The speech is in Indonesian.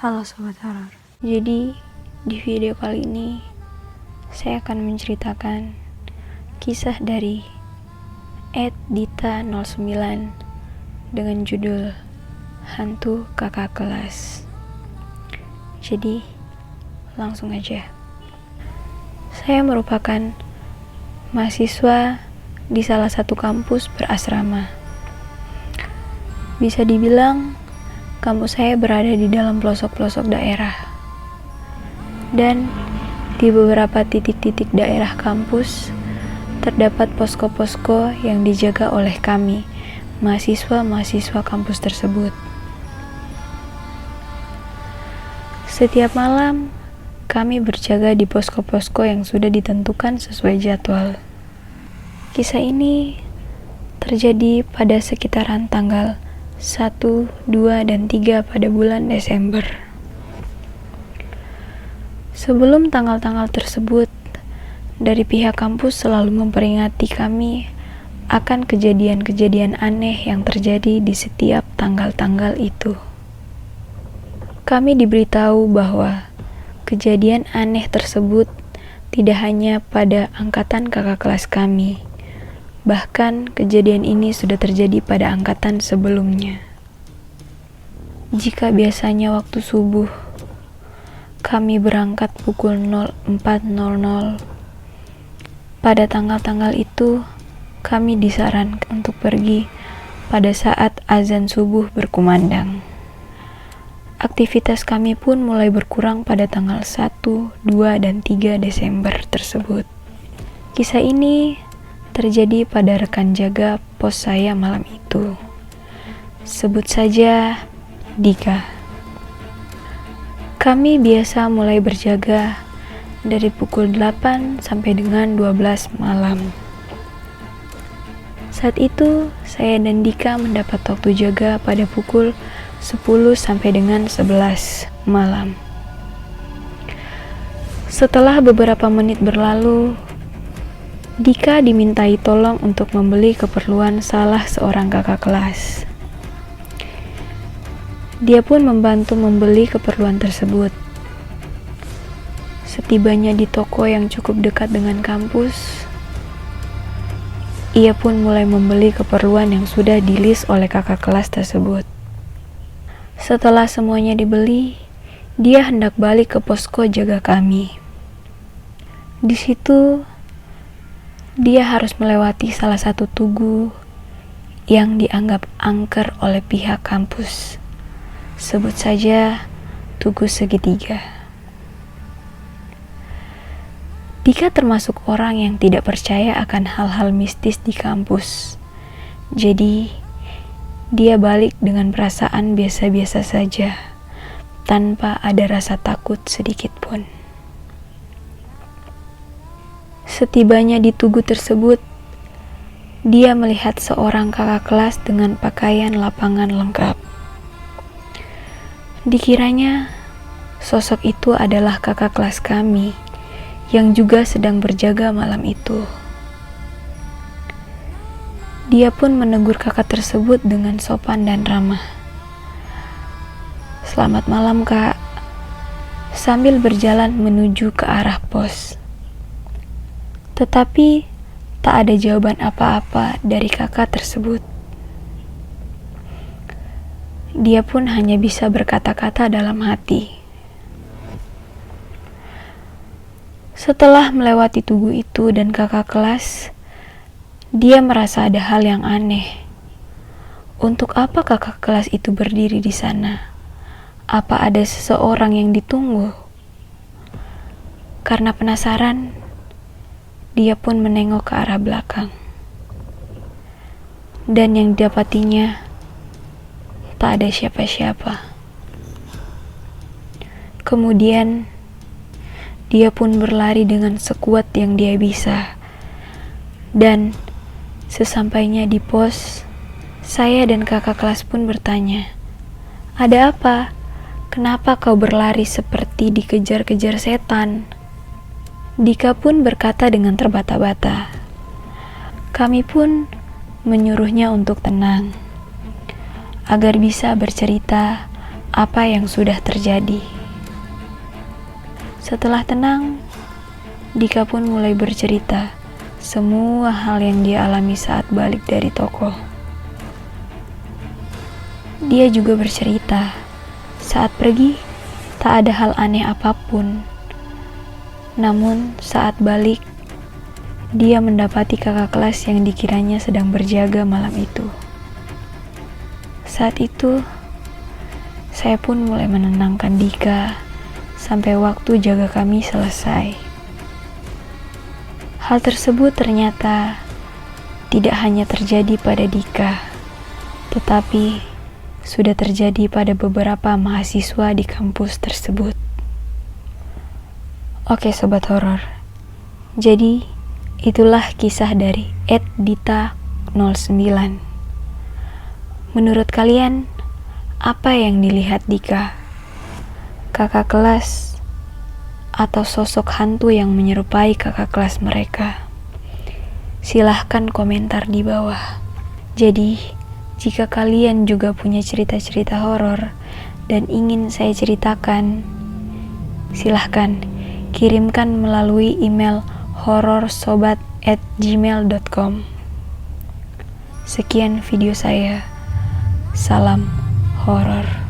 Halo Sobat Horor. Jadi di video kali ini saya akan menceritakan kisah dari @dita09 dengan judul Hantu Kakak Kelas. Jadi langsung aja. Saya merupakan mahasiswa di salah satu kampus berasrama. Bisa dibilang kampus saya berada di dalam pelosok-pelosok daerah. Dan di beberapa titik-titik daerah kampus terdapat posko-posko yang dijaga oleh kami, mahasiswa-mahasiswa kampus tersebut. Setiap malam kami berjaga di posko-posko yang sudah ditentukan sesuai jadwal. Kisah ini terjadi pada sekitaran tanggal 1, 2, dan 3 pada bulan Desember. Sebelum tanggal-tanggal tersebut, dari pihak kampus selalu memperingati kami akan kejadian-kejadian aneh yang terjadi di setiap tanggal-tanggal itu. Kami diberitahu bahwa kejadian aneh tersebut tidak hanya pada angkatan kakak kelas kami, bahkan kejadian ini sudah terjadi pada angkatan sebelumnya. Jika biasanya waktu subuh kami berangkat pukul 04.00, pada tanggal-tanggal itu kami disarankan untuk pergi pada saat azan subuh berkumandang. Aktivitas kami pun mulai berkurang pada tanggal 1, 2, dan 3 Desember tersebut. Kisah ini terjadi pada rekan jaga pos saya malam itu. Sebut saja Dika. Kami biasa mulai berjaga dari pukul 8 sampai dengan 12 malam. Saat itu, saya dan Dika mendapat waktu jaga pada pukul 10 sampai dengan 11 malam. Setelah beberapa menit berlalu, Dika dimintai tolong untuk membeli keperluan salah seorang kakak kelas. Dia pun membantu membeli keperluan tersebut. Setibanya di toko yang cukup dekat dengan kampus, ia pun mulai membeli keperluan yang sudah di-list oleh kakak kelas tersebut. Setelah semuanya dibeli, dia hendak balik ke posko jaga kami. Di situ dia harus melewati salah satu tugu yang dianggap angker oleh pihak kampus. Sebut saja tugu segitiga. Dika termasuk orang yang tidak percaya akan hal-hal mistis di kampus. Jadi, dia balik dengan perasaan biasa-biasa saja, tanpa ada rasa takut sedikit pun. Setibanya di tugu tersebut, dia melihat seorang kakak kelas dengan pakaian lapangan lengkap. Dikiranya sosok itu adalah kakak kelas kami yang juga sedang berjaga malam itu. Dia pun menegur kakak tersebut dengan sopan dan ramah. "Selamat malam, Kak," sambil berjalan menuju ke arah pos. Tetapi tak ada jawaban apa-apa dari kakak tersebut. Dia pun hanya bisa berkata-kata dalam hati. Setelah melewati tugu itu dan kakak kelas, dia merasa ada hal yang aneh. Untuk apa kakak kelas itu berdiri di sana? Apa ada seseorang yang ditunggu? Karena penasaran, dia pun menengok ke arah belakang. Dan yang didapatinya, tak ada siapa-siapa. Kemudian, dia pun berlari dengan sekuat yang dia bisa. Dan sesampainya di pos, saya dan kakak kelas pun bertanya, "Ada apa? Kenapa kau berlari seperti dikejar-kejar setan?" Dika pun berkata dengan terbata-bata. Kami pun menyuruhnya untuk tenang, agar bisa bercerita apa yang sudah terjadi. Setelah tenang, Dika pun mulai bercerita semua hal yang dia alami saat balik dari toko. Dia juga bercerita saat pergi tak ada hal aneh apapun. Namun saat balik, dia mendapati kakak kelas yang dikiranya sedang berjaga malam itu. Saat itu, saya pun mulai menenangkan Dika sampai waktu jaga kami selesai. Hal tersebut ternyata tidak hanya terjadi pada Dika, tetapi sudah terjadi pada beberapa mahasiswa di kampus tersebut. Oke sobat horor, jadi itulah kisah dari @dita09. Menurut kalian, apa yang dilihat Dika? Kakak kelas atau sosok hantu yang menyerupai kakak kelas mereka? Silahkan komentar di bawah. Jadi, jika kalian juga punya cerita-cerita horor dan ingin saya ceritakan, silahkan kirimkan melalui email hororsobat@gmail.com. Sekian video saya. Salam horor.